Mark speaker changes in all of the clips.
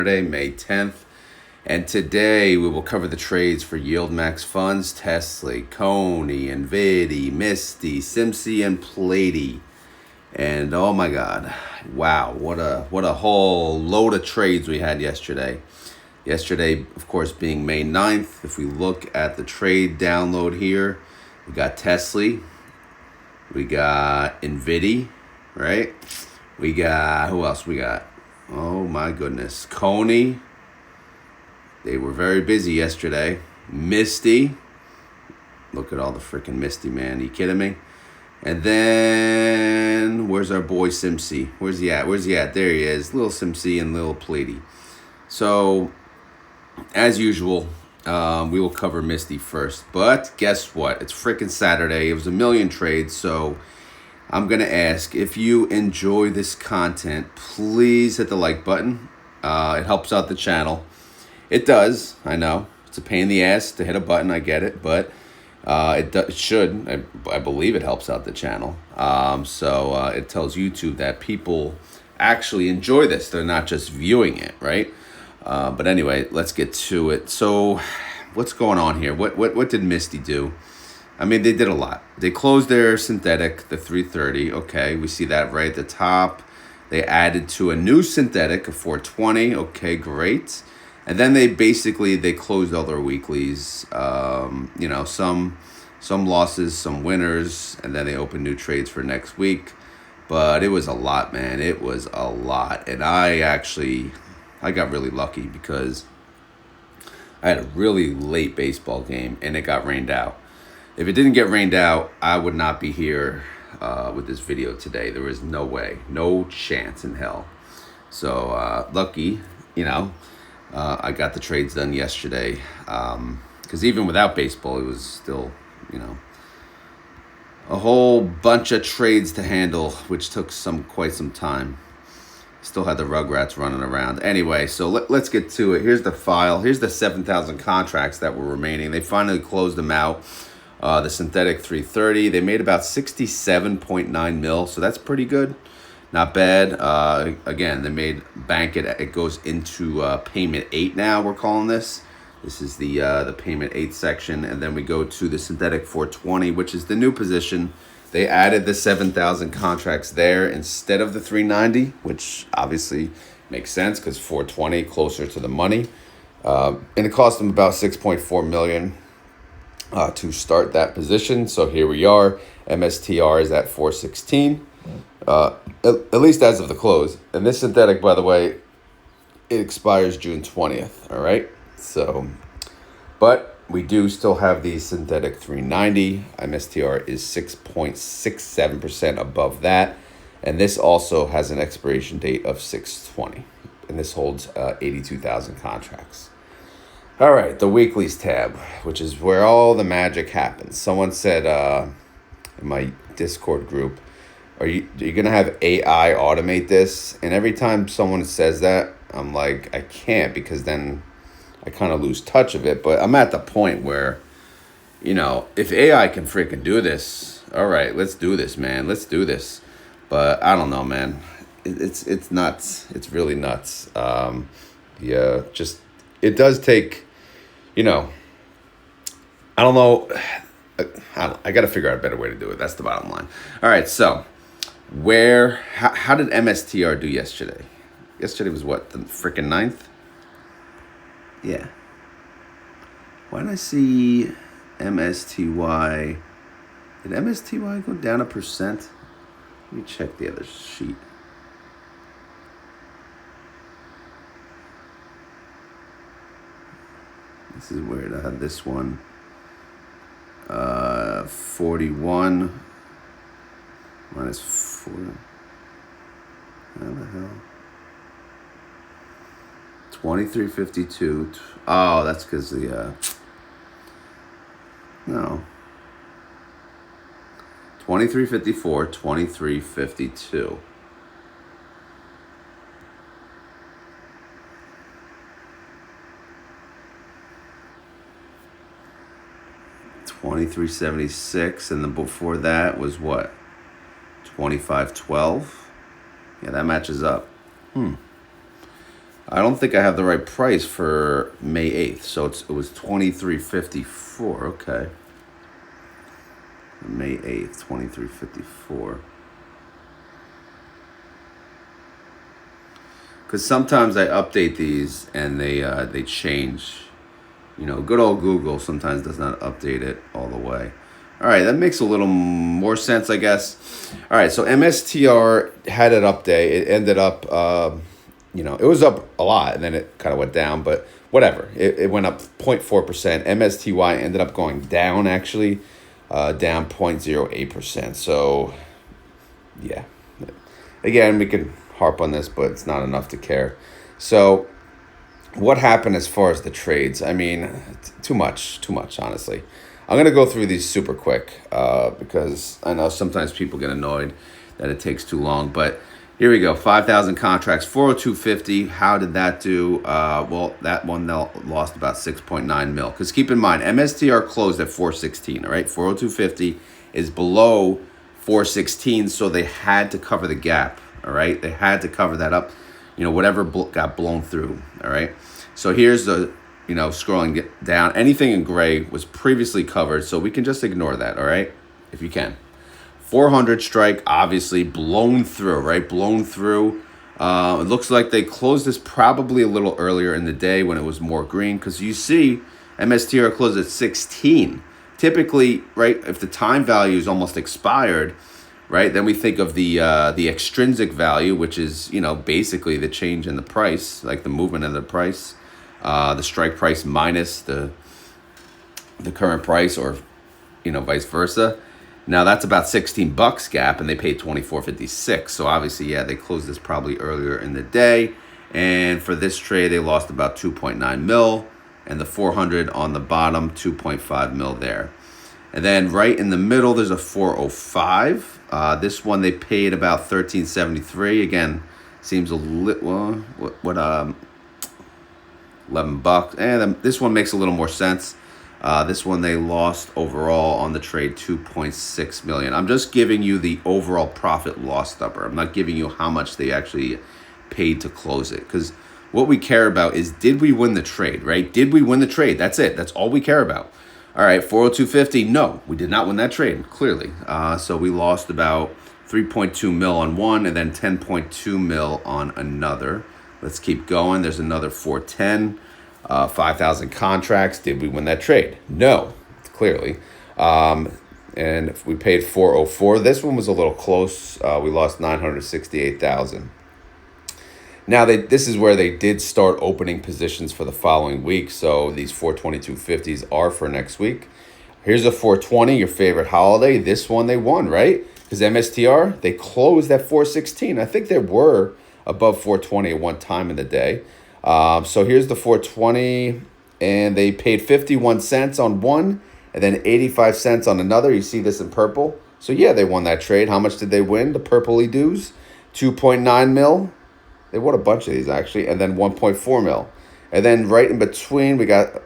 Speaker 1: Saturday, May 10th. And today we will cover the trades for YieldMax funds, TSLY, CONY, NVDY, MSTY, SMCY, and PLTY. And oh my God, wow, what a whole load of trades we had yesterday. Yesterday, of course, being May 9th, if we look at the trade download here, we got TSLY, we got NVIDIA, right? We got, who else we got? Oh my goodness, Coney. They were very busy yesterday. MSTY. Look at all the freaking MSTY, man. Are you kidding me? And then, where's our boy SMCY? Where's he at? There he is. Little SMCY and little PLTY. So, as usual, we will cover MSTY first. But guess what? It's freaking Saturday. It was a million trades. So, I'm going to ask, if you enjoy this content, please hit the like button. It helps out the channel. It does, I know. It's a pain in the ass to hit a button, I get it, but it should. I believe it helps out the channel. So it tells YouTube that people actually enjoy this. They're not just viewing it, right? But anyway, let's get to it. So what's going on here? What did MSTY do? I mean, they did a lot. They closed their synthetic, the 330. Okay, we see that right at the top. They added to a new synthetic, a 420. Okay, great. And then they closed all their weeklies. You know, some losses, some winners, and then they opened new trades for next week. But it was a lot, man. It was a lot. And I got really lucky because I had a really late baseball game and it got rained out. If it didn't get rained out, I would not be here with this video today. There was no way, no chance in hell. So lucky, you know. I got the trades done yesterday because even without baseball, it was still, you know, a whole bunch of trades to handle, which took quite some time. Still had the Rugrats running around. Anyway, so let's get to it. Here's the file. Here's the 7,000 contracts that were remaining. They finally closed them out. The synthetic 330. They made about 67.9 mil, so that's pretty good. Not bad. Again, they made bank it. It goes into payment 8 now. We're calling this. This is the payment 8 section, and then we go to the synthetic 420, which is the new position. They added the 7,000 contracts there instead of the 390, which obviously makes sense because 420 closer to the money, and it cost them about 6.4 million to start that position. So here we are. MSTR is at 416. At least as of the close. And this synthetic, by the way, it expires June 20th. All right. So, but we do still have the synthetic 390. MSTR is 6.67% above that. And this also has an expiration date of 6/20. And this holds 82,000 contracts. All right. The weeklies tab, which is where all the magic happens. Someone said in my Discord group, Are you going to have AI automate this? And every time someone says that, I'm like, I can't, because then I kind of lose touch of it. But I'm at the point where, you know, if AI can freaking do this, all right, let's do this, man. Let's do this. But I don't know, man. It's nuts. It's really nuts. Yeah, just, it does take, you know, I don't know. I got to figure out a better way to do it. That's the bottom line. All right, so. How did MSTR do yesterday? Yesterday was what, the freaking 9th? Yeah. Why did I see MSTY? Did MSTY go down 1%? Let me check the other sheet. This is weird. I had this one. 41. Minus 4. How the hell? 2352. Oh, that's because the no. 2354, 2352. 2376, and then before that was what? 2512. Yeah, that matches up. I don't think I have the right price for May 8th. So it was 23.54. Okay. May 8th, 23.54. Because sometimes I update these and they change. You know, good old Google sometimes does not update it all the way. All right, that makes a little more sense, I guess. All right, so MSTR had an update. It ended up, it was up a lot, and then it kind of went down, but whatever. It went up 0.4%. MSTY ended up going down, actually, down 0.08%. So, yeah. Again, we can harp on this, but it's not enough to care. So, what happened as far as the trades? I mean, too much, honestly. I'm going to go through these super quick because I know sometimes people get annoyed that it takes too long. But here we go. 5,000 contracts, 402.50. How did that do? Well, that one lost about 6.9 mil. Because keep in mind, MSTR closed at 416, all right? 402.50 is below 416, so they had to cover the gap, all right? They had to cover that up. Whatever got blown through, all right? So here's the, scrolling down. Anything in gray was previously covered, so we can just ignore that, all right? If you can. 400 strike, obviously, blown through, right? Blown through. It looks like they closed this probably a little earlier in the day when it was more green, because you see MSTR closed at 16. Typically, right, if the time value is almost expired, right, then we think of the extrinsic value, which is, basically the change in the price, like the movement of the price, the strike price minus the current price, or, vice versa. Now that's about $16 gap, and they paid $24.56. So obviously, yeah, they closed this probably earlier in the day. And for this trade, they lost about 2.9 mil, and the 400 on the bottom, 2.5 mil there. And then right in the middle, there's a 405. This one they paid about $13.73. Again, seems a little $11. And this one makes a little more sense. This one they lost overall on the trade 2.6 million. I'm just giving you the overall profit loss number. I'm not giving you how much they actually paid to close it, because what we care about is, did we win the trade, right? Did we win the trade? That's it. That's all we care about. All right, 402.50. No, we did not win that trade, clearly. So we lost about 3.2 mil on one, and then 10.2 mil on another. Let's keep going. There's another 410. 5,000 contracts. Did we win that trade? No, clearly. And if we paid 404, this one was a little close. We lost 968,000. Now, this is where they did start opening positions for the following week. So these 422.50s are for next week. Here's a 420, your favorite holiday. This one they won, right? Because MSTR, they closed at 416. I think they were above 420 at one time in the day. So here's the 420, and they paid 51 cents on one, and then 85 cents on another. You see this in purple. So yeah, they won that trade. How much did they win? The purpley dues, 2.9 mil. They won a bunch of these, actually, and then 1.4 mil. And then right in between, we got,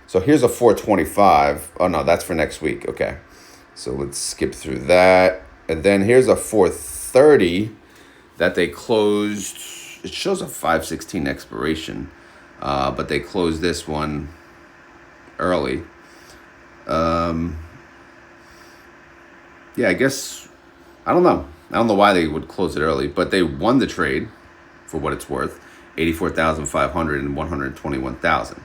Speaker 1: so here's a 425. Oh, no, that's for next week. Okay. So let's skip through that. And then here's a 430 that they closed. It shows a 5/16 expiration, but they closed this one early. Yeah, I guess, I don't know. I don't know why they would close it early, but they won the trade for what it's worth, 84,500 and 121,000.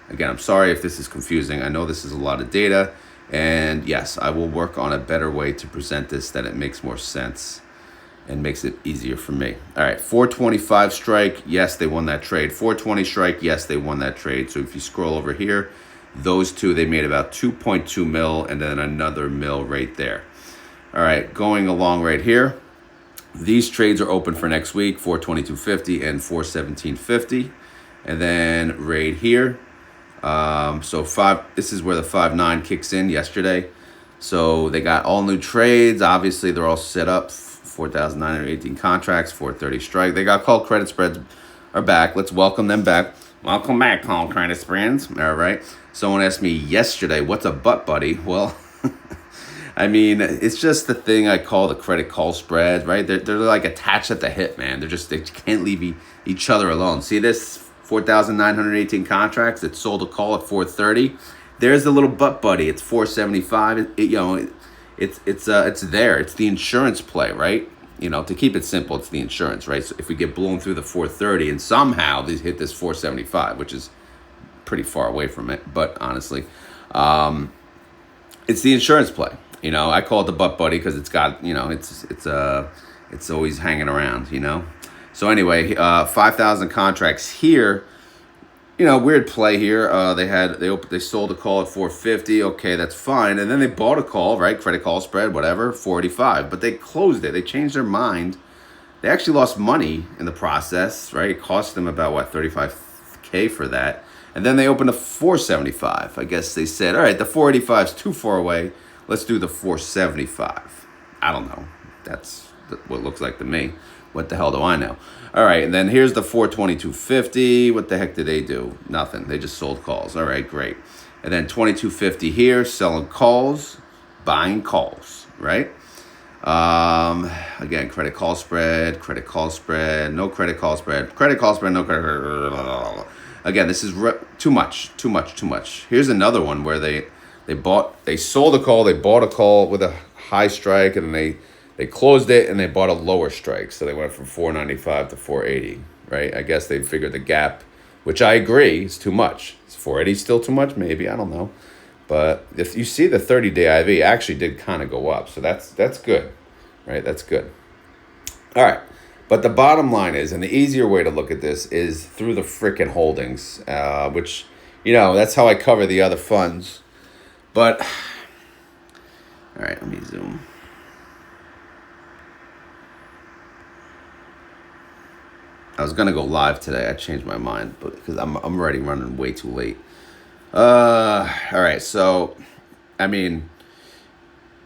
Speaker 1: Again, I'm sorry if this is confusing. I know this is a lot of data, and yes, I will work on a better way to present this that it makes more sense and makes it easier for me. All right, 425 strike, yes, they won that trade. 420 strike, yes, they won that trade. So if you scroll over here, those two, they made about 2.2 mil, and then another mil right there. All right, going along right here, these trades are open for next week, 422.50 and 417.50. And then right here, this is where the 5.9 kicks in yesterday. So they got all new trades. Obviously, they're all set up. 4,918 contracts, 430 strike. They got call credit spreads are back. Let's welcome them back. Welcome back, call credit spreads. All right. Someone asked me yesterday, what's a butt buddy? Well, I mean, it's just the thing I call the credit call spread, right? They're like attached at the hip, man. They can't leave each other alone. See this 4,918 contracts. It sold a call at 430. There's the little butt buddy. It's 475. It's there. It's the insurance play, right? To keep it simple, it's the insurance, right? So if we get blown through the 430 and somehow these hit this 475, which is pretty far away from it, but honestly, it's the insurance play. I call it the butt buddy because it's got, it's always hanging around. So anyway, 5,000 contracts here. Weird play here. They sold a call at 450. Okay, that's fine. And then they bought a call, right? Credit call spread, whatever, 485. But they closed it. They changed their mind. They actually lost money in the process, right? It cost them about, 35K for that. And then they opened a 475. I guess they said, all right, the 485 is too far away. Let's do the 475. I don't know. That's what it looks like to me. What the hell do I know? All right, and then here's the 422.50. What the heck did they do? Nothing. They just sold calls. All right, great. And then 22.50 here, selling calls, buying calls, right? Again, credit call spread, no credit call spread, no credit. Again, this is too much. Here's another one where they sold a call, they bought a call with a high strike, and then they closed it and they bought a lower strike. So they went from 495 to 480, right? I guess they figured the gap, which I agree is too much. Is 480 still too much? Maybe, I don't know. But if you see the 30-day IV actually did kind of go up. So that's good, right? That's good. All right. But the bottom line is, and the easier way to look at this is through the frickin' holdings, which, that's how I cover the other funds. But, all right, let me zoom. I was going to go live today. I changed my mind, but because I'm already running way too late. All right, so, I mean,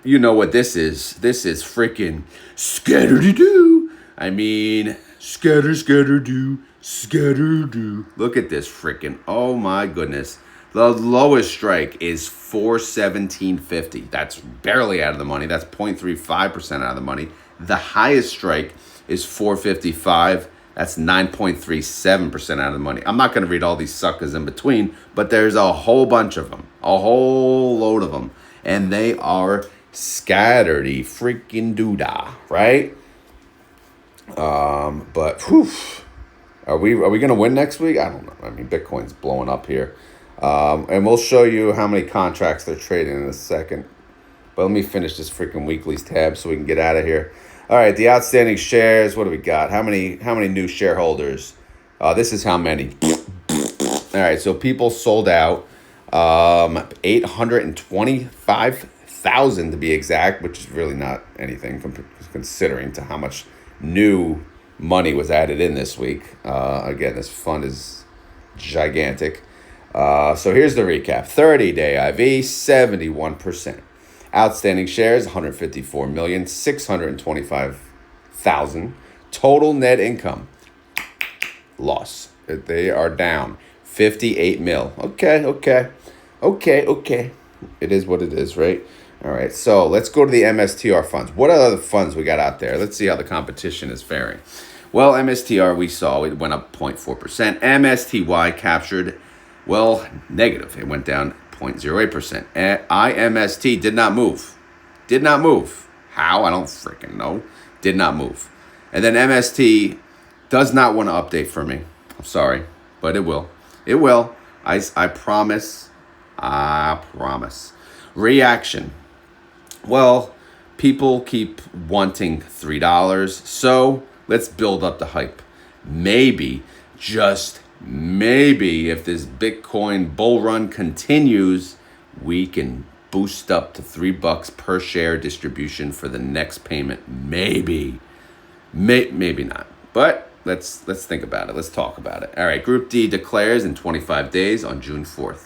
Speaker 1: you know what this is. This is freaking scatter-doo. I mean, scatter-do. Look at this freaking, oh my goodness. The lowest strike is 417.50. That's barely out of the money. That's 0.35% out of the money. The highest strike is 455. That's 9.37% out of the money. I'm not going to read all these suckers in between, but there's a whole bunch of them, a whole load of them, and they are scatteredy freaking doodah, right? But whew, are we going to win next week? I don't know. I mean, Bitcoin's blowing up here, and we'll show you how many contracts they're trading in a second. But let me finish this freaking weeklies tab so we can get out of here. All right, the outstanding shares, what do we got? How many new shareholders? This is how many. All right, so people sold out 825,000 to be exact, which is really not anything considering to how much new money was added in this week. Again, this fund is gigantic. So here's the recap. 30-day IV, 71%. Outstanding shares, 154,625,000. Total net income, loss. They are down 58 mil. Okay. It is what it is, right? All right, so let's go to the MSTR funds. What are the funds we got out there? Let's see how the competition is faring. Well, MSTR, we saw it went up 0.4%. MSTY captured, negative. It went down 0.08%. IMST did not move. How? I don't freaking know. Did not move. And then MST does not want to update for me. I'm sorry, but it will. I promise. Reaction. Well, people keep wanting $3, so let's build up the hype. Maybe, just maybe, if this Bitcoin bull run continues, we can boost up to $3 per share distribution for the next payment. Maybe not. But let's think about it. Let's talk about it. All right, Group D declares in 25 days on June 4th.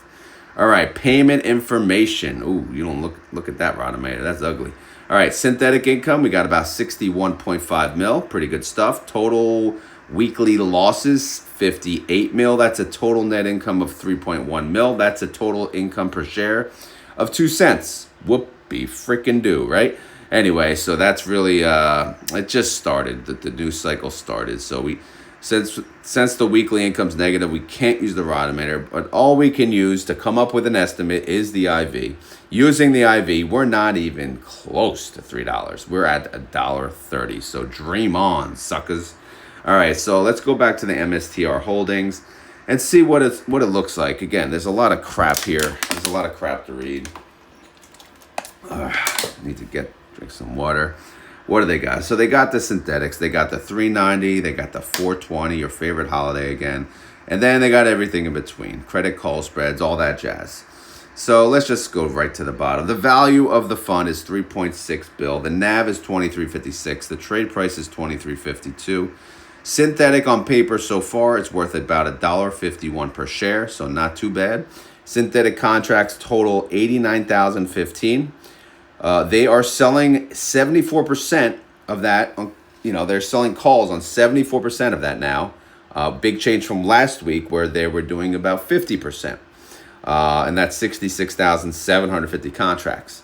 Speaker 1: All right, payment information. Ooh, you don't look at that, Rodemator. That's ugly. All right, synthetic income. We got about 61.5 mil. Pretty good stuff. Total weekly losses, 58 mil. That's a total net income of 3.1 mil. That's a total income per share of 2 cents. be freaking due, right? Anyway, so that's really it just started. The news cycle started. So we since the weekly income's negative, we can't use the Rodometer, but all we can use to come up with an estimate is the IV. Using the IV, we're not even close to $3. We're at $1.30. So dream on, suckers. All right, so let's go back to the MSTR holdings and see what it looks like. Again, there's a lot of crap here. There's a lot of crap to read. Need to drink some water. What do they got? So they got the synthetics. They got the 390. They got the 420, your favorite holiday again. And then they got everything in between. Credit call spreads, all that jazz. So let's just go right to the bottom. The value of the fund is 3.6 bill. The NAV is 23.56. The trade price is 23.52. Synthetic on paper so far, it's worth about $1.51 per share, so not too bad. Synthetic contracts total 89,015. They are selling 74% of that. They're selling calls on 74% of that now. Big change from last week where they were doing about 50%. And that's 66,750 contracts.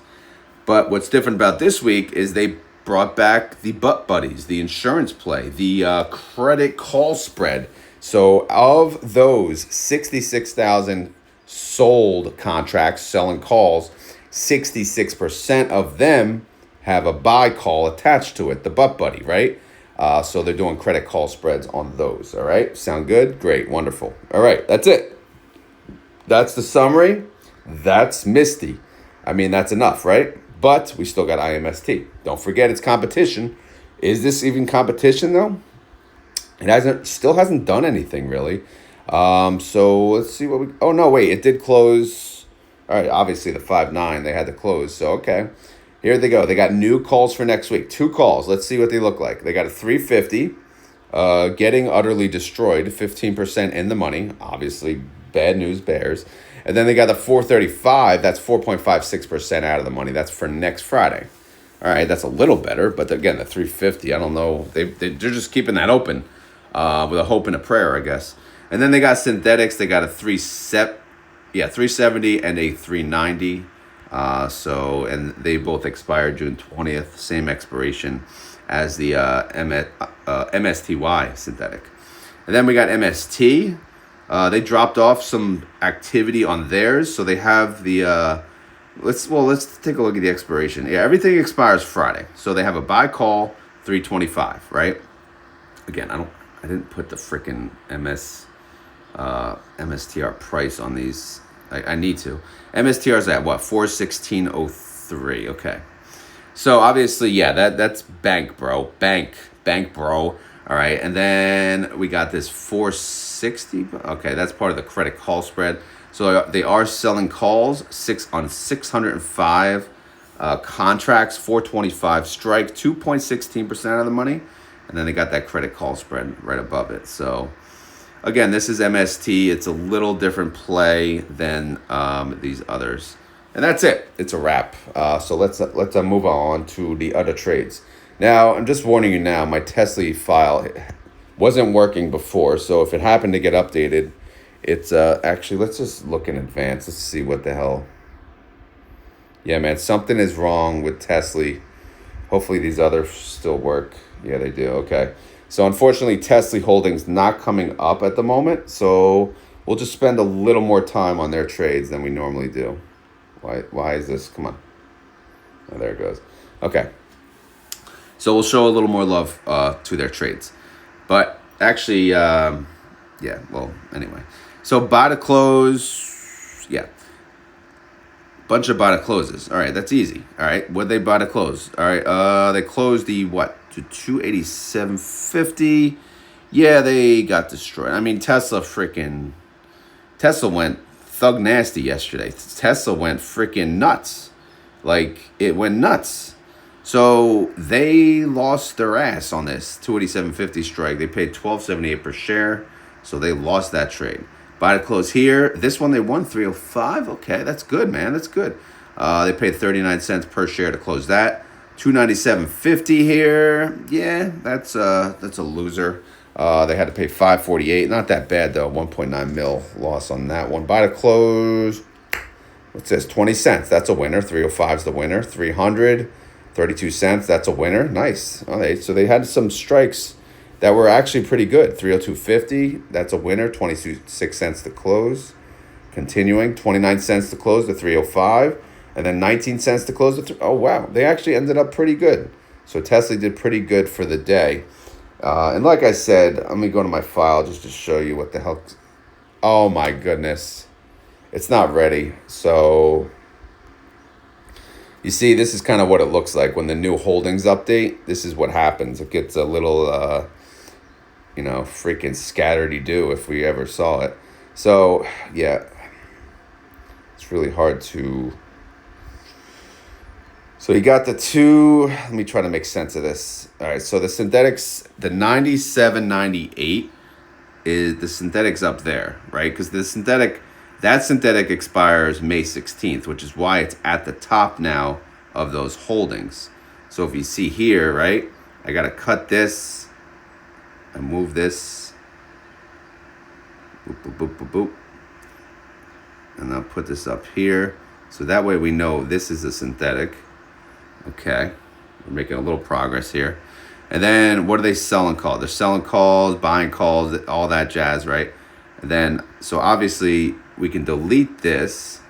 Speaker 1: But what's different about this week is they brought back the butt buddies, the insurance play, the credit call spread. So of those 66,000 sold contracts selling calls, 66% of them have a buy call attached to it, the butt buddy, right? So they're doing credit call spreads on those, all right? Sound good? Great, wonderful. All right, that's it. That's the summary. That's MSTY. I mean, that's enough, right? But we still got IMST. Don't forget it's competition. Is this even competition, though? It still hasn't done anything, really. So let's see what we... Oh, no, wait, it did close... All right, obviously the 5.9, they had to close. So, okay. Here they go. They got new calls for next week. 2 calls. Let's see what they look like. They got a 350, getting utterly destroyed, 15% in the money. Obviously, bad news bears. And then they got the 435. That's 4.56% out of the money. That's for next Friday. All right, that's a little better. But again, the 350, I don't know. They're just keeping that open with a hope and a prayer, I guess. And then they got synthetics. They got a 370 and a 390. And they both expired June 20th, same expiration as the MSTY synthetic. And then we got MST. They dropped off some activity on theirs, so they have the let's take a look at the expiration. Yeah, everything expires Friday, so they have a buy call 325, right? Again, I didn't put the freaking MSTR price on these. I need to. MSTR is at what? 416.03. Okay. So obviously, yeah, that's bank, bro. Bank, bro. All right. And then we got this 460. Okay, that's part of the credit call spread. So they are selling calls on 605 contracts, 425 strike, 2.16% of the money. And then they got that credit call spread right above it. So again, this is MST. It's a little different play than these others. And that's it. It's a wrap. So let's move on to the other trades. Now, I'm just warning you now, my TSLY file wasn't working before. So if it happened to get updated, it's actually, let's just look in advance. Let's see what the hell. Yeah, man, something is wrong with TSLY. Hopefully these others still work. Yeah, they do. Okay. So unfortunately, TSLY Holdings not coming up at the moment. So we'll just spend a little more time on their trades than we normally do. Why is this? Come on. Oh, there it goes. Okay. So we'll show a little more love to their trades. But actually, yeah, well, anyway. So buy to close, yeah. Bunch of buy to closes. All right, that's easy. All right, what'd they buy to close? All right, they closed the what? To 287.50. Yeah, they got destroyed. I mean, Tesla went thug nasty yesterday. Tesla went freaking nuts. Like, it went nuts. So they lost their ass on this 287.50 strike. They paid $12.78 per share. So they lost that trade. Buy to close here. This one they won 305. Okay, that's good, man. That's good. They paid 39 cents per share to close that. 297.50 here. Yeah, that's a loser. They had to pay 548. Not that bad though. 1.9 mil loss on that one. Buy to close. what's this? 20 cents. That's a winner. 305 is the winner. 300, 32 cents. That's a winner. Nice. All right. So they had some strikes that were actually pretty good. 302.50. That's a winner. 26 cents to close. Continuing. 29 cents to close the 305. And then 19 cents to close the oh, wow. They actually ended up pretty good. So TSLY did pretty good for the day. And like I said, let me go to my file just to show you what the hell. Oh, my goodness. It's not ready. So you see, this is kind of what it looks like when the new holdings update. This is what happens. It gets a little, freaking scattered-y-do if we ever saw it. So, yeah, it's really hard to... So you got the two... Let me try to make sense of this. All right, so the synthetics, the 97.98 is the synthetics up there, right? Because that synthetic expires May 16th, which is why it's at the top now of those holdings. So if you see here, right, I got to cut this and move this. Boop, boop, boop, boop, boop. And I'll put this up here. So that way we know this is a synthetic. Okay. We're making a little progress here. And then what are they selling calls? They're selling calls, buying calls, all that jazz, right? And then, so obviously we can delete this.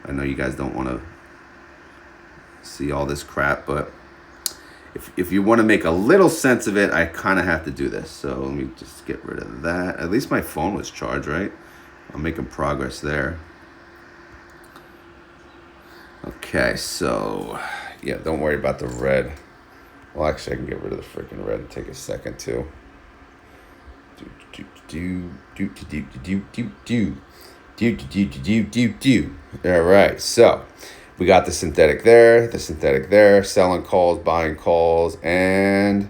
Speaker 1: I know you guys don't want to see all this crap, but if you want to make a little sense of it, I kind of have to do this. So let me just get rid of that. At least my phone was charged, right? I'm making progress there. Okay, so yeah, don't worry about the red. Well, actually, I can get rid of the freaking red and take a second too. All right, so we got the synthetic there, selling calls, buying calls, and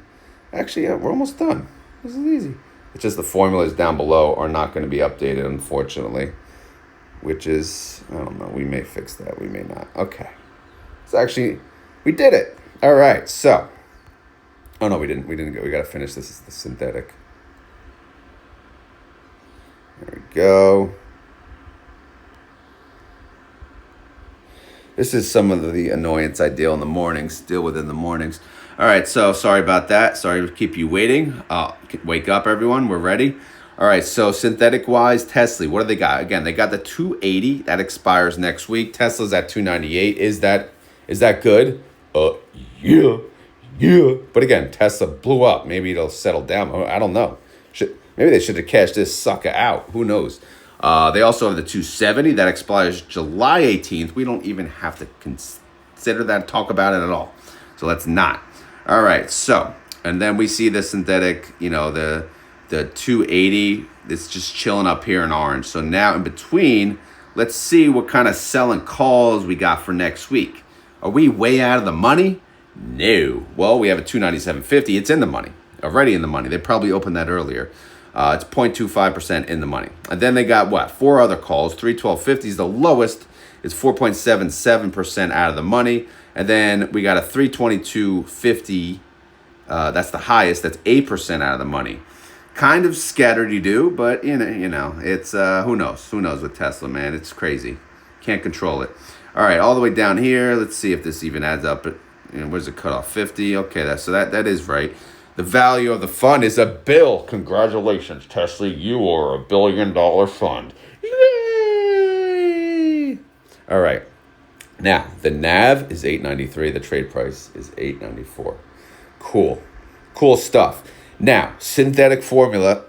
Speaker 1: actually, yeah, we're almost done. This is easy. It's just the formulas down below are not going to be updated, unfortunately, which is, I don't know, we may fix that, we may not. Okay, so actually, we did it. All right, so, oh no, we didn't go, we got to finish this is the synthetic. There we go. This is some of the annoyance I deal with in the mornings. All right, so sorry about that. Sorry to keep you waiting. Wake up, everyone. We're ready. All right, so synthetic-wise, TSLY, what do they got? Again, they got the 280. That expires next week. Tesla's at 298. Is that good? Yeah. But again, Tesla blew up. Maybe it'll settle down. I don't know. Maybe they should have cashed this sucker out. Who knows? They also have the 270 that expires July 18th. We don't even have to consider that, talk about it at all. So let's not. All right. So, and then we see the synthetic, the 280. It's just chilling up here in orange. So now in between, let's see what kind of selling calls we got for next week. Are we way out of the money? No. Well, we have a 297.50. It's in the money. Already in the money. They probably opened that earlier. It's 0.25% in the money. And then they got, 4 other calls. 312.50 is the lowest. It's 4.77% out of the money. And then we got a 322.50. That's the highest. That's 8% out of the money. Kind of scattered-y-do, but, it's, who knows? Who knows with Tesla, man? It's crazy. Can't control it. All right, all the way down here. Let's see if this even adds up. Where's it cut off? 50. Okay, that is right. The value of the fund is $1 billion. Congratulations, TSLY. You are $1 billion fund. Yay! All right. Now, the NAV is $8.93. The trade price is $8.94. Cool stuff. Now, synthetic formula.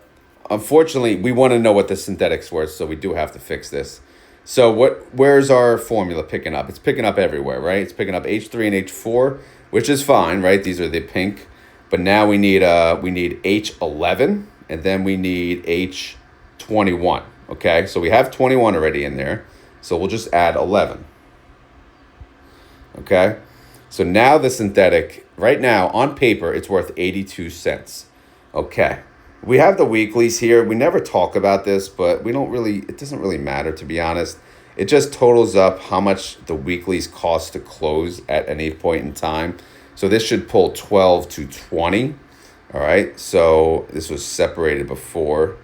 Speaker 1: Unfortunately, we want to know what the synthetic's worth, so we do have to fix this. So where's our formula picking up? It's picking up everywhere, right? It's picking up H3 and H4, which is fine, right? These are the pink. But now we need H11, and then we need H21, okay? So we have 21 already in there, so we'll just add 11, okay? So now the synthetic, right now, on paper, it's worth 82 cents, okay? We have the weeklies here. We never talk about this, but it doesn't really matter, to be honest. It just totals up how much the weeklies cost to close at any point in time. So this should pull 12 to 20, all right? So this was separated before.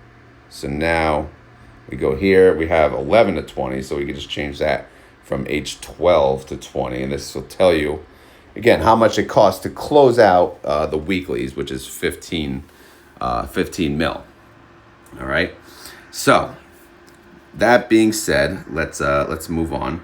Speaker 1: So now We go here, we have 11 to 20, so we can just change that from H12 to 20, and this will tell you, again, how much it costs to close out the weeklies, which is 15 mil. All right. So that being said, let's move on.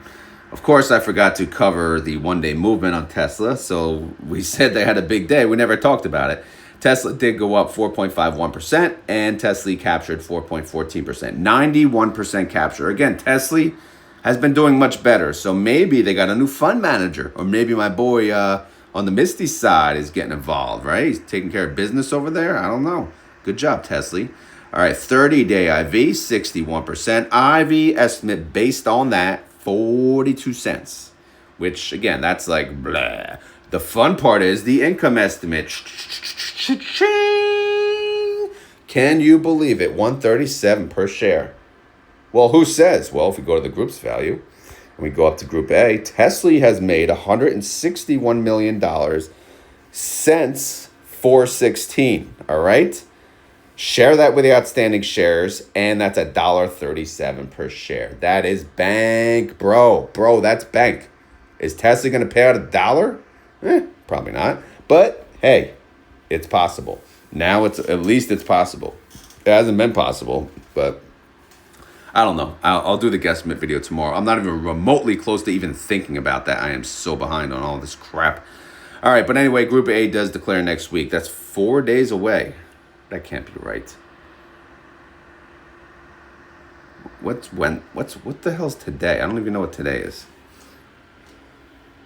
Speaker 1: Of course, I forgot to cover the one-day movement on Tesla. So we said they had a big day. We never talked about it. Tesla did go up 4.51%, and TSLY captured 4.14%. 91% capture. Again, TSLY has been doing much better. So maybe they got a new fund manager, or maybe my boy on the Misty side is getting involved, right? He's taking care of business over there. I don't know. Good job, TSLY. All right, 30-day IV, 61%. IV estimate based on that, 42 cents, which, again, that's like blah. The fun part is the income estimate. Can you believe it? 137 per share. Well, who says? Well, if we go to the group's value and we go up to Group A, TSLY has made $161 million since 4/16. All right? Share that with the outstanding shares, and that's $1.37 per share. That is bank, bro. Bro, that's bank. Is TSLY going to pay out $1? Probably not. But, hey, it's possible. Now at least it's possible. It hasn't been possible, but I don't know. I'll do the guesstimate video tomorrow. I'm not even remotely close to even thinking about that. I am so behind on all this crap. All right, but anyway, Group A does declare next week. That's 4 days away. That can't be right. What the hell's today? I don't even know what today is.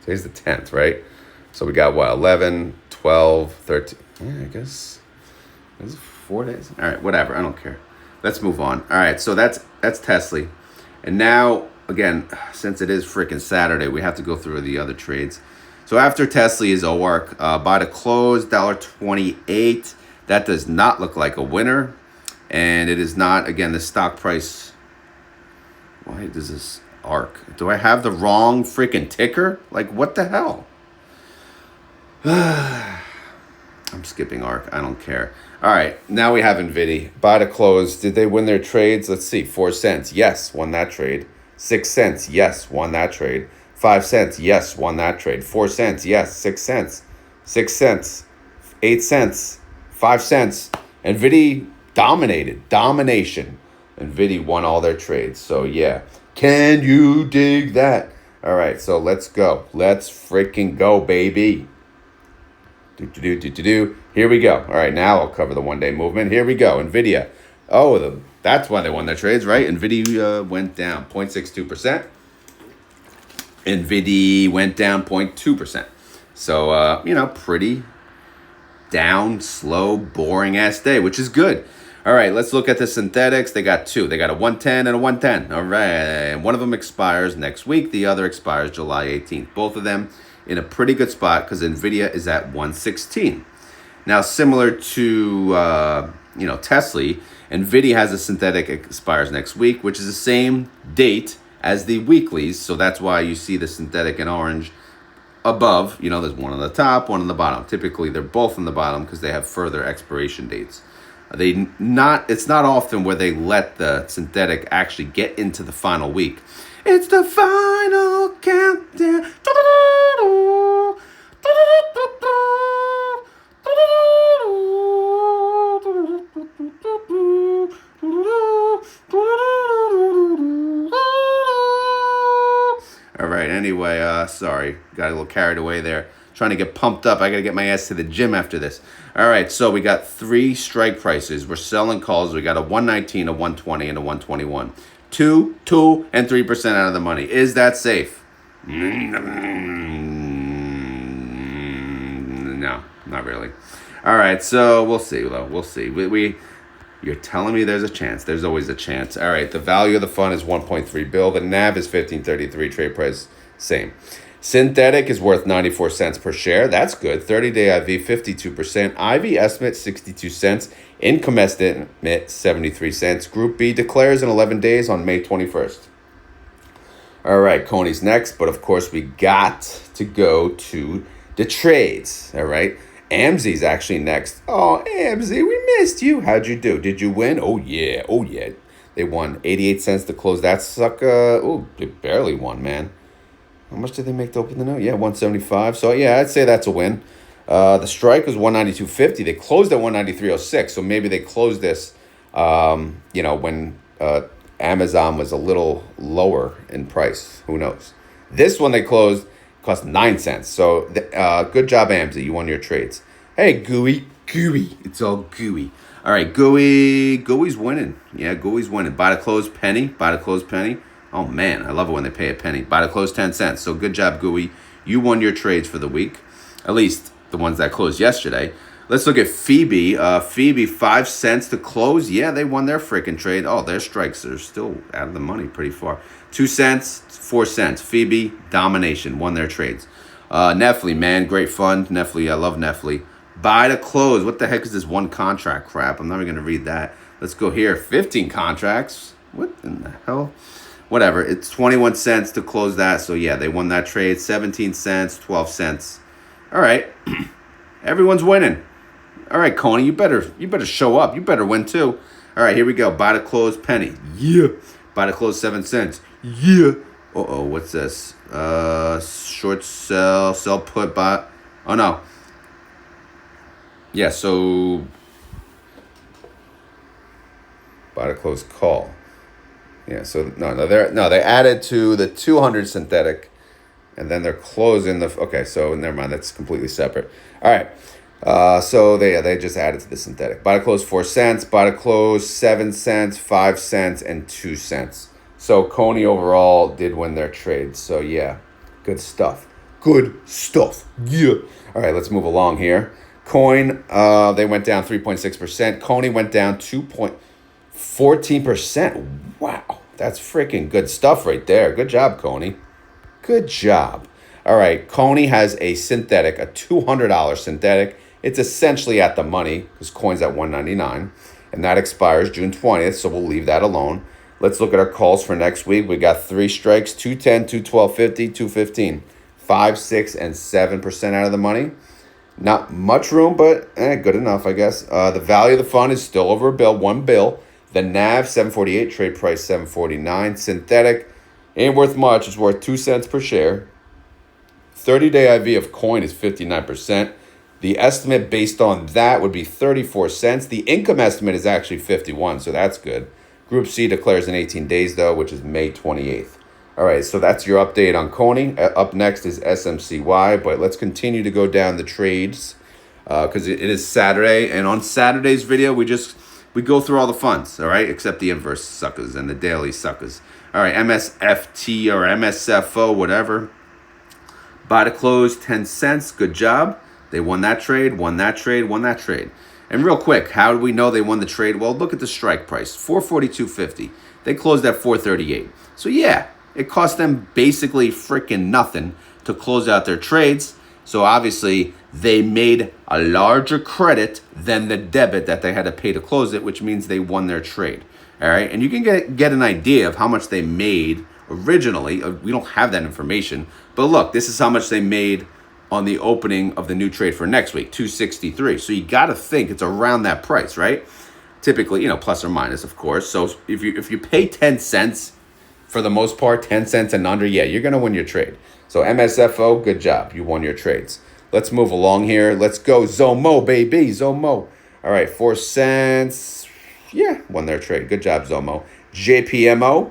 Speaker 1: Today's the 10th, right? So we got what, 11, 12, 13. Yeah, I guess it's 4 days. All right, whatever. I don't care. Let's move on. All right, so that's TSLY. And now, again, since it is freaking Saturday, we have to go through the other trades. So after TSLY is ORC, by the close, $1.28. That does not look like a winner. And it is not, again, the stock price. Why does this ARC? Do I have the wrong freaking ticker? Like, what the hell? I'm skipping ARC. I don't care. All right, now we have NVIDIA. By the close, did they win their trades? Let's see. 4 cents. Yes, won that trade. 6 cents. Yes, won that trade. 5 cents. Yes, won that trade. 4 cents. Yes, 6 cents. 6 cents. 8 cents. 5 cents. NVIDIA dominated. Domination. NVIDIA won all their trades. So, yeah. Can you dig that? All right, so let's go. Let's freaking go, baby. Here we go. All right, now I'll cover the one-day movement. Here we go. NVIDIA. Oh, that's why they won their trades, right? NVIDIA went down 0.62%. NVIDIA went down 0.2%. So, pretty down, slow, boring-ass day, which is good. All right, let's look at the synthetics. They got two. They got a 110 and a 110. All right, and one of them expires next week. The other expires July 18th. Both of them in a pretty good spot because NVIDIA is at 116. Now, similar to, TSLY, NVIDIA has a synthetic expires next week, which is the same date as the weeklies. So that's why you see the synthetic in orange above. There's one on the top, one on the bottom. Typically, they're both on the bottom because they have further expiration dates. It's not often where they let the synthetic actually get into the final week. It's the final countdown. All right, anyway, sorry. Got a little carried away there. Trying to get pumped up. I got to get my ass to the gym after this. All right, so we got 3 strike prices. We're selling calls. We got a 119, a 120, and a 121. 2, 2, and 3% out of the money. Is that safe? No, not really. All right, so we'll see, though. We'll see. You're telling me there's a chance. There's always a chance. All right, the value of the fund is 1.3 bill. The NAV is 15.33. Trade price, same. Synthetic is worth 94 cents per share. That's good. 30-day IV, 52%. IV estimate, 62 cents. Income estimate, 73 cents. Group B declares in 11 days on May 21st. All right, Coney's next. But, of course, we got to go to the trades. All right. AMZ's actually next. Oh, AMZ, we missed you. How'd you do? Did you win? Oh, yeah. They won 88 cents to close that sucker. Ooh, they barely won, man. How much did they make to open the note? Yeah, 175. So yeah, I'd say that's a win. The strike was 192.50. They closed at 193.06. So maybe they closed this, when Amazon was a little lower in price. Who knows? This one they closed cost 9 cents. So good job, Amzy. You won your trades. Hey, Gooey. It's all gooey. All right, Gooey's winning. Yeah, Gooey's winning. Buy to close penny. Oh, man, I love it when they pay a penny. Buy to close 10 cents. So good job, Gooey. You won your trades for the week, at least the ones that closed yesterday. Let's look at Phoebe. Phoebe, 5 cents to close. Yeah, they won their freaking trade. Oh, their strikes are still out of the money pretty far. 2 cents, 4 cents. Phoebe, domination, won their trades. Nefli, man, great fun. Nefli, I love Nefli. Buy to close. What the heck is this one contract crap? I'm never going to read that. Let's go here. 15 contracts. What in the hell? Whatever. It's 21 cents to close that. So, yeah, they won that trade. 17 cents, 12 cents. All right. Everyone's winning. All right, Coney, you better show up. You better win, too. All right, here we go. Buy to close penny. Yeah. Buy to close 7 cents. Yeah. Uh-oh, what's this? Short sell put, buy. Oh, no. Yeah, so buy to close call. Yeah, so they added to the 200 synthetic, and then they're closing the. Okay, so never mind, that's completely separate. All right, so they just added to the synthetic. Buy to close 4 cents, buy to close 7 cents, 5 cents, and 2 cents. So Coney overall did win their trades. So yeah, good stuff. Yeah. All right, let's move along here. Coin, they went down 3.6%. Coney went down 2.14%. Wow, that's freaking good stuff right there. Good job, Coney. Good job. All right, Coney has a synthetic, a $200 synthetic. It's essentially at the money because coin's at $199, and that expires June 20th, so we'll leave that alone. Let's look at our calls for next week. We got 3 strikes, 210, 212.50, 215, 5, 6, and 7% out of the money. Not much room, but good enough, I guess. The value of the fund is still over $1 bill. The NAV, 748, trade price 749. Synthetic ain't worth much. It's worth 2 cents per share. 30-day IV of coin is 59%. The estimate based on that would be 34 cents. The income estimate is actually 51, so that's good. Group C declares in 18 days, though, which is May 28th. All right, so that's your update on Coney. Up next is SMCY, but let's continue to go down the trades because it is Saturday. And on Saturday's video, we go through all the funds, all right, except the inverse suckers and the daily suckers. All right, MSFT or MSFO, whatever. Buy to close, 10 cents. Good job. They won that trade. And real quick, how do we know they won the trade? Well, look at the strike price, 442.50. They closed at 438. So, yeah. It cost them basically freaking nothing to close out their trades. So obviously they made a larger credit than the debit that they had to pay to close it, which means they won their trade. All right. And you can get an idea of how much they made originally. We don't have that information. But look, this is how much they made on the opening of the new trade for next week, 263. So you got to think it's around that price, right? Typically, plus or minus, of course. So if you pay 10 cents, for the most part, 10 cents and under, yeah, you're going to win your trade. So MSFO, good job. You won your trades. Let's move along here. Let's go. Zomo, baby. Zomo. All right, 4 cents. Yeah, won their trade. Good job, Zomo. JPMO,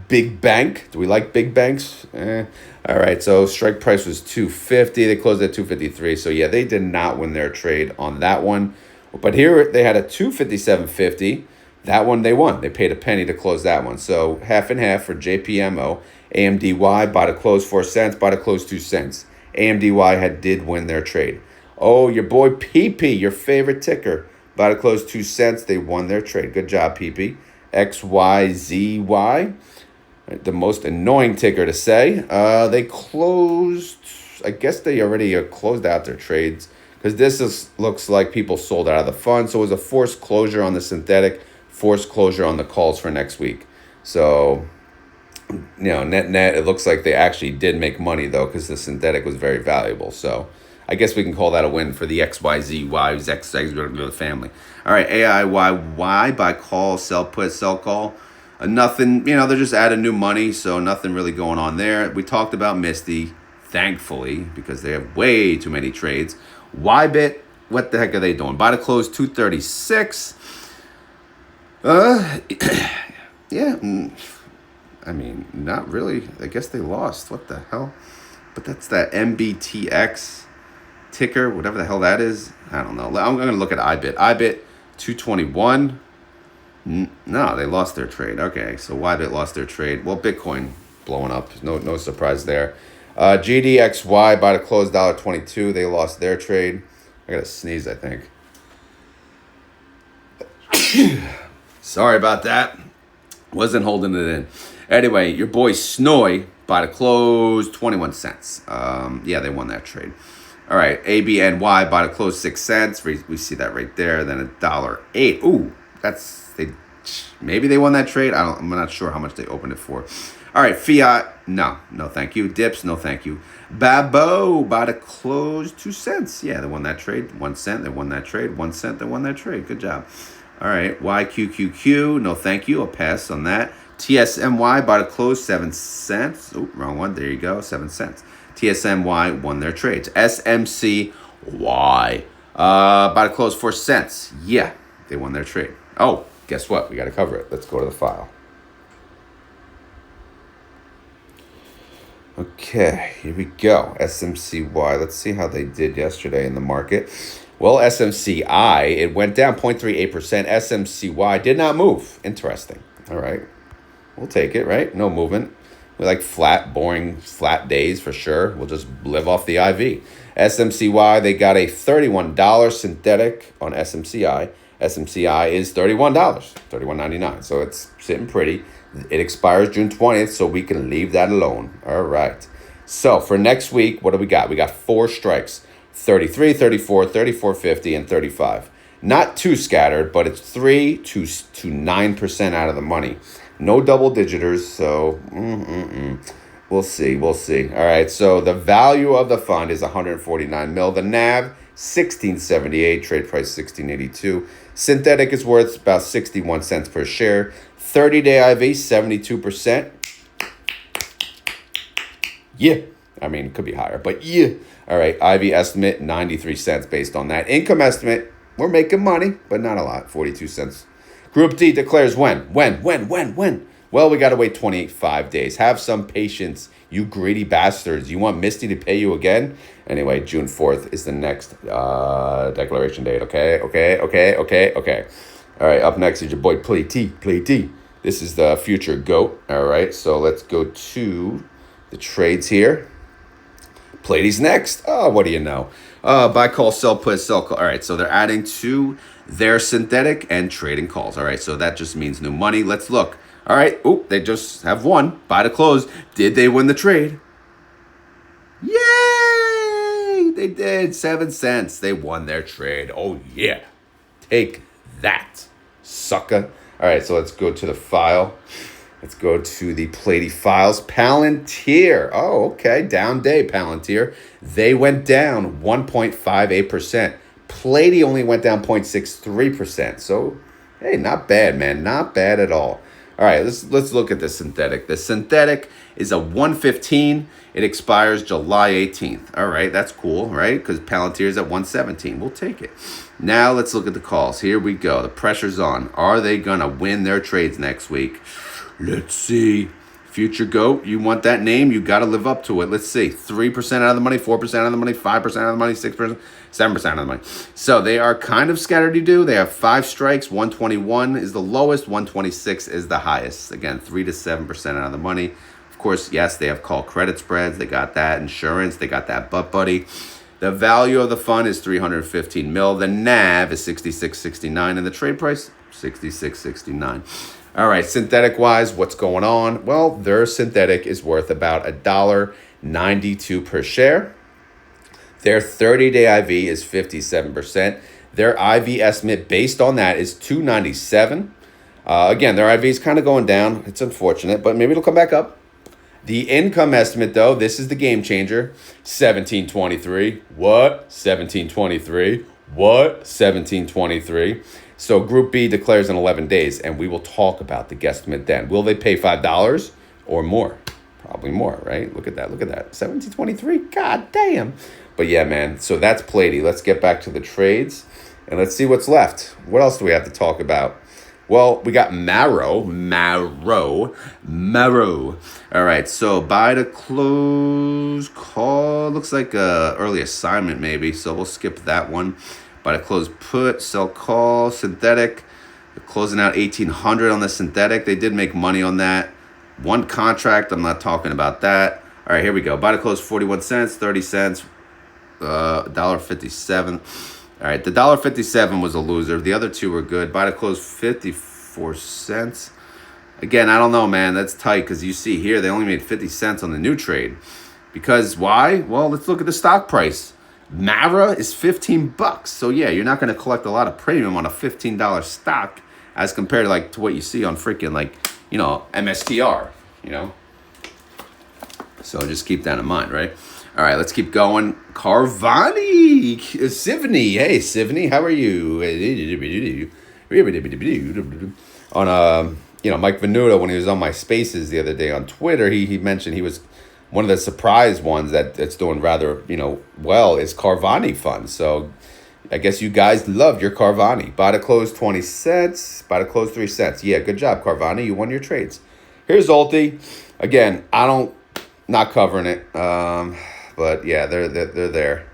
Speaker 1: big bank. Do we like big banks? All right, so strike price was 250. They closed at 253. So, yeah, they did not win their trade on that one. But here they had a 257.50. That one they won. They paid a penny to close that one. So half and half for JPMO. AMDY, buy to close 4 cents, buy to close 2 cents. AMDY did win their trade. Oh, your boy PP, your favorite ticker. Buy to close 2 cents. They won their trade. Good job, PP. XYZY, the most annoying ticker to say. They closed, I guess they already closed out their trades because looks like people sold out of the fund. So it was a forced closure on the synthetic, forced closure on the calls for next week. So, net, it looks like they actually did make money, though, because the synthetic was very valuable. So I guess we can call that a win for the XYZ family. All right, AIYY, buy call, sell put, sell call. Nothing, you know, they're just adding new money, so nothing really going on there. We talked about Misty, thankfully, because they have way too many trades. Ybit, what the heck are they doing? Buy to close 236. Yeah, I mean, not really. I guess they lost. What the hell? But that's that MBTX ticker, whatever the hell that is. I don't know. I'm going to look at Ibit. Ibit 221. No, they lost their trade. Okay, so Ybit lost their trade. Well, Bitcoin blowing up. No surprise there. GDXY by the close $1.22. They lost their trade. I got to sneeze, I think. Sorry about that. Wasn't holding it in. Anyway, your boy Snoy by the close 21 cents. Yeah, they won that trade. All right, ABNY by the close 6 cents. We see that right there. Then $1.08. Ooh, maybe they won that trade. I'm not sure how much they opened it for. All right, Fiat. No, thank you. Dips. No, thank you. Babo by the close 2 cents. Yeah, they won that trade. 1 cent. They won that trade. 1 cent. They won that trade. Good job. All right, YQQQ. No, thank you. I'll pass on that. TSMY by the close 7 cents. Oh, wrong one. There you go. 7 cents. TSMY won their trades. SMCY by the close 4 cents. Yeah, they won their trade. Oh, guess what? We got to cover it. Let's go to the file. Okay, here we go. SMCY. Let's see how they did yesterday in the market. Well, SMCI, it went down 0.38%. SMCY did not move. Interesting. All right. We'll take it, right? No movement. We like flat, boring, flat days for sure. We'll just live off the IV. SMCY, they got a $31 synthetic on SMCI. SMCI is $31, $31.99. So it's sitting pretty. It expires June 20th, so we can leave that alone. All right. So for next week, what do we got? We got 4 strikes. 33, 34, 34.50, and 35. Not too scattered, but it's 3 to 9% out of the money. No double digiters, so we'll see. All right, so the value of the fund is 149 mil. The NAV 1678, trade price 1682. Synthetic is worth about 61 cents per share. 30-day IV 72%. Yeah, I mean it could be higher, but yeah. All right, IV estimate, 93 cents based on that. Income estimate, we're making money, but not a lot, 42 cents. Group D declares when? Well, we got to wait 25 days. Have some patience, you greedy bastards. You want Misty to pay you again? Anyway, June 4th is the next declaration date, okay? All right, up next is your boy PLTY. This is the future GOAT. All right, so let's go to the trades here. PLTY's next. Oh, what do you know? Buy call, sell put, sell call. All right, so they're adding to their synthetic and trading calls. All right, so that just means new money. Let's look. All right, oop, they just have won. Buy to close. Did they win the trade? Yay! They did. 7 cents. They won their trade. Oh, yeah. Take that, sucker. All right, so let's go to the file. Let's go to the PLTY files. Palantir. Oh, okay. Down day, Palantir. They went down 1.58%. PLTY only went down 0.63%. So, hey, not bad, man. Not bad at all. All right, let's look at the synthetic. The synthetic is a 115. It expires July 18th. All right, that's cool, right? Because Palantir is at 117. We'll take it. Now let's look at the calls. Here we go. The pressure's on. Are they going to win their trades next week? Let's see. Future GOAT, you want that name, you got to live up to it. Let's see. 3% out of the money, 4% out of the money, 5% out of the money, 6%, 7% out of the money. So they are kind of scattered-do. They have 5 strikes. 121 is the lowest. 126 is the highest. Again, 3 to 7% out of the money. Of course, yes, they have call credit spreads. They got that insurance. They got that butt buddy. The value of the fund is 315 mil. The NAV is 66.69, and the trade price 66.69. All right, synthetic-wise, what's going on? Well, their synthetic is worth about $1.92 per share. Their 30-day IV is 57%. Their IV estimate based on that is $2.97. Again, their IV is kind of going down. It's unfortunate, but maybe it'll come back up. The income estimate, though, this is the game changer. 1723. What? 1723. What? 1723. So Group B declares in 11 days, and we will talk about the guesstimate then. Will they pay $5 or more? Probably more, right? Look at that. Look at that. 1723. God damn. But yeah, man. So that's PLTY. Let's get back to the trades and let's see what's left. What else do we have to talk about? Well, we got Marrow. All right, so buy to close call. Looks like a early assignment maybe, so we'll skip that one. Buy to close put, sell call, synthetic. They're closing out 1,800 on the synthetic. They did make money on that. One contract, I'm not talking about that. All right, here we go. Buy to close 41 cents, 30 cents, $1.57. All right, the $1.57 was a loser. The other two were good. Buy to close 54 cents. Again, I don't know, man. That's tight because you see here they only made 50 cents on the new trade. Because why? Well, let's look at the stock price. Mara is $15. So yeah, you're not going to collect a lot of premium on a $15 stock as compared to what you see on freaking MSTR, So just keep that in mind, right? All right, let's keep going. Carvani, Sivney. Hey, Sivney, how are you? On Mike Venuto, when he was on my Spaces the other day on Twitter, he mentioned he was one of the surprise ones that's doing rather well is Carvani Fund. So I guess you guys loved your Carvani. Buy to close 20 cents. Buy to close 3 cents. Yeah, good job, Carvani. You won your trades. Here's Ulti. Again, not covering it. But yeah, they're there.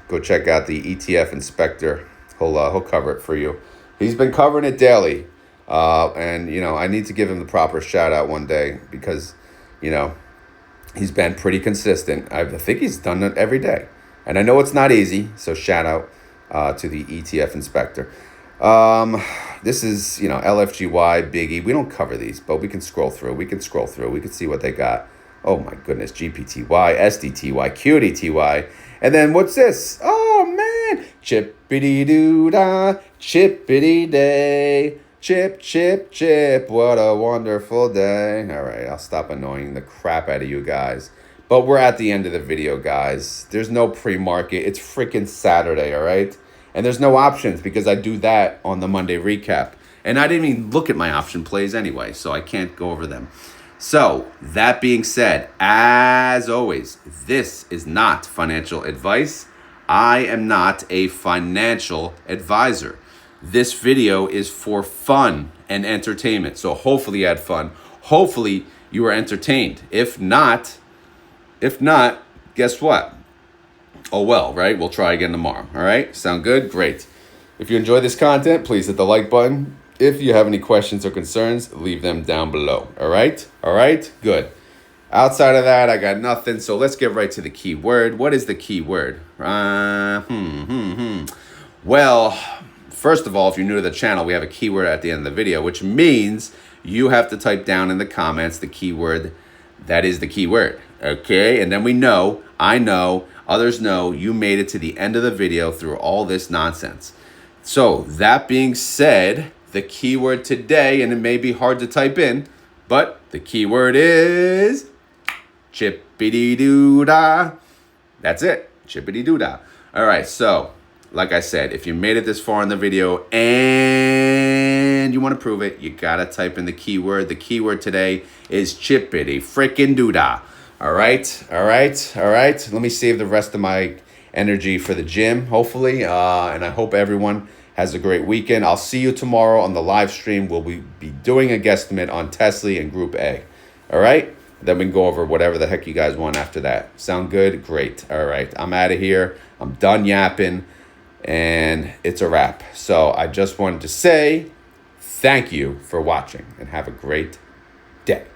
Speaker 1: Go check out the ETF Inspector. He'll cover it for you. He's been covering it daily, and I need to give him the proper shout out one day because he's been pretty consistent. I think he's done it every day, and I know it's not easy. So shout out to the ETF Inspector. This is LFGY Biggie. We don't cover these, but we can scroll through. We can see what they got. Oh my goodness, GPTY, SDTY, QDTY. And then what's this? Oh man, chippity-doo-dah, chippity-day, chip, chip, chip. What a wonderful day. All right, I'll stop annoying the crap out of you guys. But we're at the end of the video, guys. There's no pre-market. It's freaking Saturday, all right? And there's no options because I do that on the Monday recap. And I didn't even look at my option plays anyway, so I can't go over them. So, that being said, as always, this is not financial advice. I am not a financial advisor. This video is for fun and entertainment. So hopefully you had fun. Hopefully you were entertained. If not, guess what? Oh well, right? We'll try again tomorrow. All right? Sound good? Great. If you enjoy this content, please hit the like button. If you have any questions or concerns, leave them down below. All right? All right? Good. Outside of that, I got nothing. So let's get right to the key word. What is the key word? Well, first of all, if you're new to the channel, we have a keyword at the end of the video, which means you have to type down in the comments the keyword that is the keyword. Okay? And then I know, others know you made it to the end of the video through all this nonsense. So that being said, the keyword today, and it may be hard to type in, but the keyword is chippity-doo-dah. That's it, chippity-doo-dah. All right, so like I said, if you made it this far in the video and you want to prove it, you got to type in the keyword. The keyword today is chippity-frickin-doo-dah. All right. Let me save the rest of my energy for the gym, hopefully, and I hope everyone has a great weekend. I'll see you tomorrow on the live stream. We'll be doing a guesstimate on TSLY and Group A. All right? Then we can go over whatever the heck you guys want after that. Sound good? Great. All right. I'm out of here. I'm done yapping. And it's a wrap. So I just wanted to say thank you for watching and have a great day.